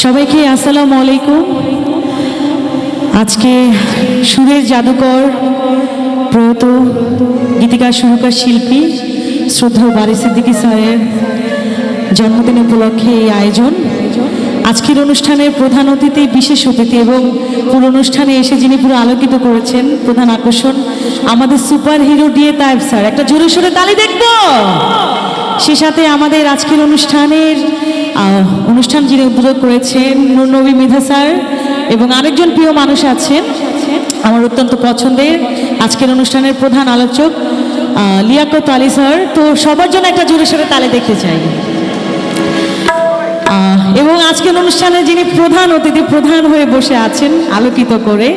সবাইকে আসসালামু আলাইকুম। আজকে সুরের জাদুকর প্রয়াত গীতিকার সুরকার শিল্পী শ্রদ্ধেয় বারী সিদ্দিকী স্যারের জন্মদিন উপলক্ষে এই আয়োজন। আজকের অনুষ্ঠানের প্রধান অতিথি, বিশেষ অতিথি এবং পুরো অনুষ্ঠানে এসে যিনি পুরো আলোকিত করেছেন, প্রধান আকর্ষণ আমাদের super hero DA Tayeb sir. একটা জোরে সোরে তালি দেখব। সে সাথে আমাদের আজকের অনুষ্ঠান যিনি উদ্বোধন করেছেন নূর নবী মৃধা স্যার, এবং আরেকজন প্রিয় মানুষ আছেন আমার অত্যন্ত পছন্দের আজকের অনুষ্ঠানের প্রধান আলোচক লিয়াকত আলী স্যার। তো সবার জন্য একটা জোরে সোরে তালি দেখতে চাই। এবং আজকের অনুষ্ঠানে যিনি প্রধান অতিথি, প্রধান হয়ে বসে আছেন আলোকিত করে,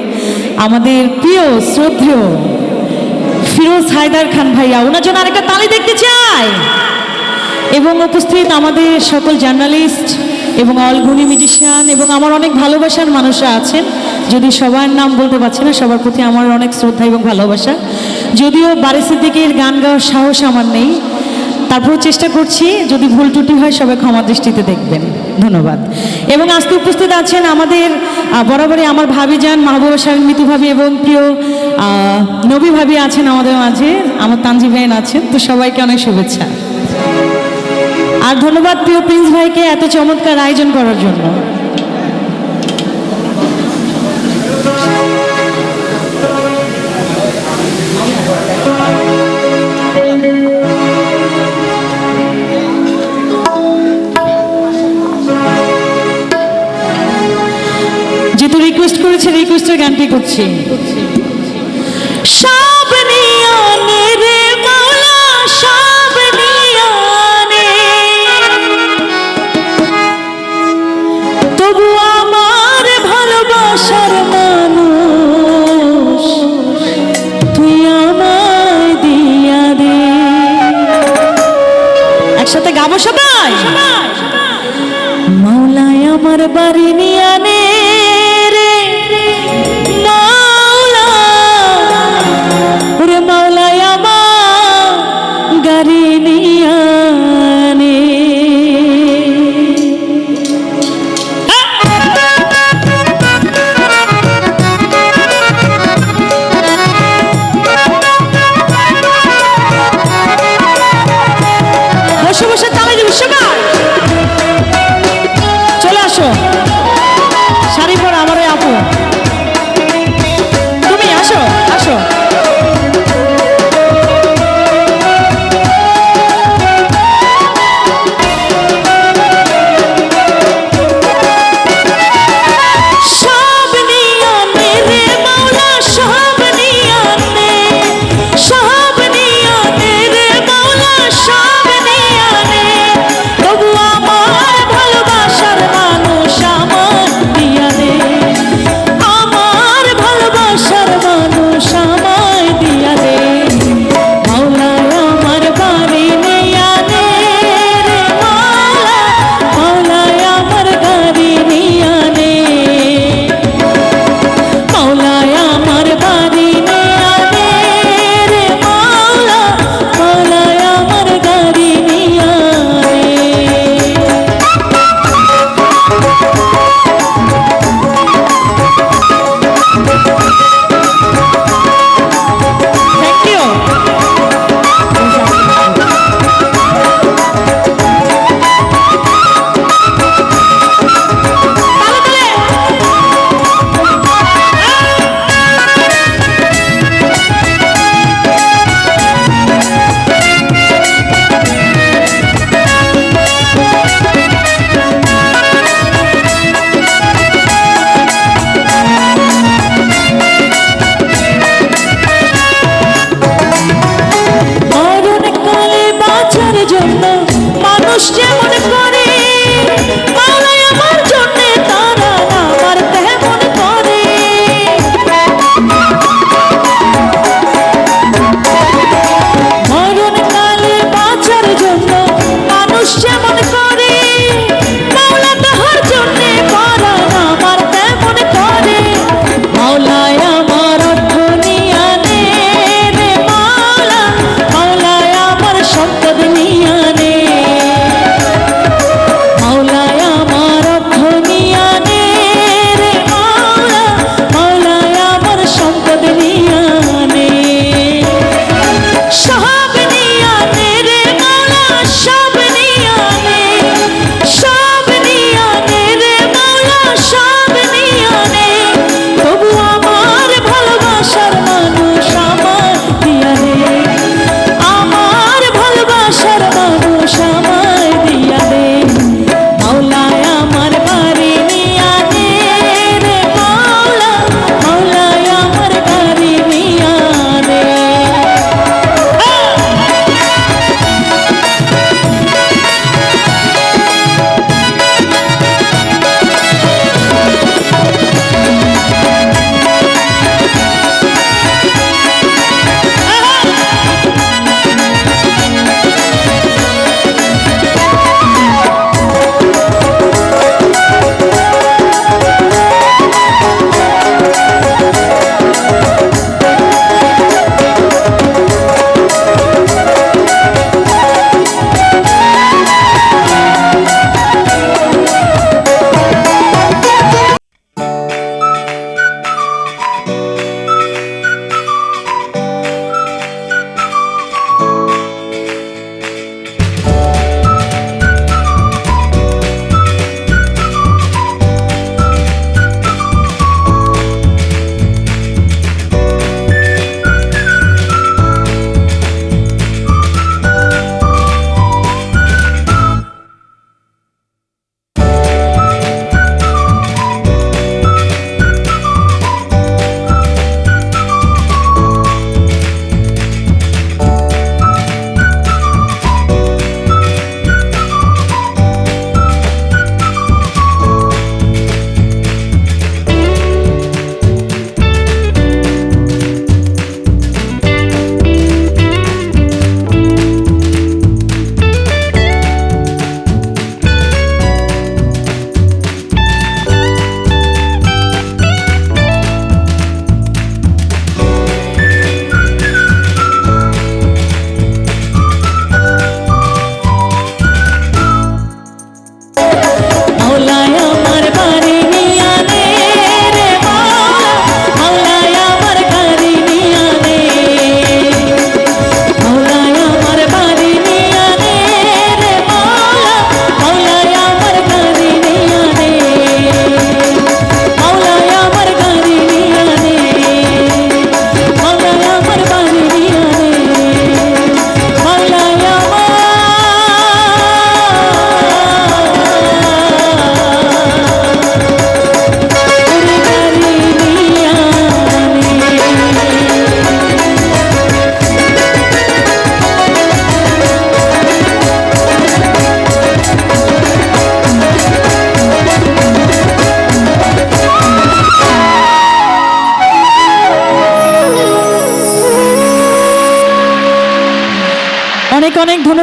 আমাদের প্রিয় শ্রদ্ধেয় ফিরোজ হায়দার খান ভাইয়া, ওনার জন্য আরেকটা তালি দেখতে চাই। এবং উপস্থিত আমাদের সকল জার্নালিস্ট এবং অলগুনি মিউজিশিয়ান এবং আমার অনেক ভালোবাসার মানুষরা আছেন, যদি সবার নাম বলতে পারছি না, সবার প্রতি আমার অনেক শ্রদ্ধা এবং ভালোবাসা। যদিও বারী সিদ্দিকীর গান গাওয়ার সাহস আমার নেই, তারপরেও চেষ্টা করছি, যদি ভুল ত্রুটি হয় সবাই ক্ষমা দৃষ্টিতে দেখবেন। ধন্যবাদ। এবং আজকে উপস্থিত আছেন আমাদের বরাবরই আমার ভাবি যান মাহবুবা শারীন মিতু ভাবি এবং প্রিয় নবী ভাবি আছেন আমাদের মাঝে, আমার তানজি ভাইন আছেন। তো সবাইকে অনেক শুভেচ্ছা আর ধন্যবাদ প্রিয় প্রিন্স ভাইকে এত চমৎকার আয়োজন করার জন্য। যেহেতু রিকোয়েস্ট করেছে, রিকোয়েস্টের গানটি করছি। সব নিয়ানে রে মাওলা, সব নিয়ানে, তবু আমার ভালোবাসার মানুষ তুই আমায় দিয়া দে। একসাথে গাবো সবাই। মাওলায় আমার বাড়ি নিয়ানে রে মাওলা, ওরে মাওলায় আমার গাড়ি নিয়ানে। বসে বসে তালে দিব সবাই। চলে আসো, শাড়ি পরা আমার ওই আপু, তুমি আসো আসো। সব নিয়ানে রে মাওলা, সব নিয়ানে, সব নিয়ানে রে মাওলা, সব নিয়ানে, তবু আমার ভালোবাসার মানুষ আমার দিয়া দে, আমার ভালোবাসার মানুষ আমায় দিয়া দে। মাওলায় আমার বাড়ি নিয়ানে রে মাওলা, মাওলায় আমার গাড়ি নিয়ানে, মাওলায় আমার বাড়ি নিয়ানে রে মাওলা, মাওলায় আমার গাড়ি নিয়ানে। Thank you. মরণকালে বাঁচার জন্য মানুষ যেমন করে, মাওলাই আমার জন্য তারা আমার তেমন করে। মরণকালে বাঁচার জন্য মানুষ যেমন করে, মাওলা তাহার জন্য পরাণ আমার তেমন করে। মাওলায় আমার অর্থ নিয়ানে রে মাওলা, মাওলায় আমার সম্পদ নিয়ানে,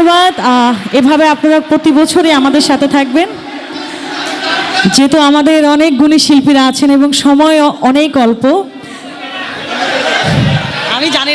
ধন্যবাদ। এভাবে আপনারা প্রতি বছরই আমাদের সাথে থাকবেন, যেহেতু আমাদের অনেক গুণী শিল্পীরা আছেন এবং সময় অনেক অল্প। আমি জানি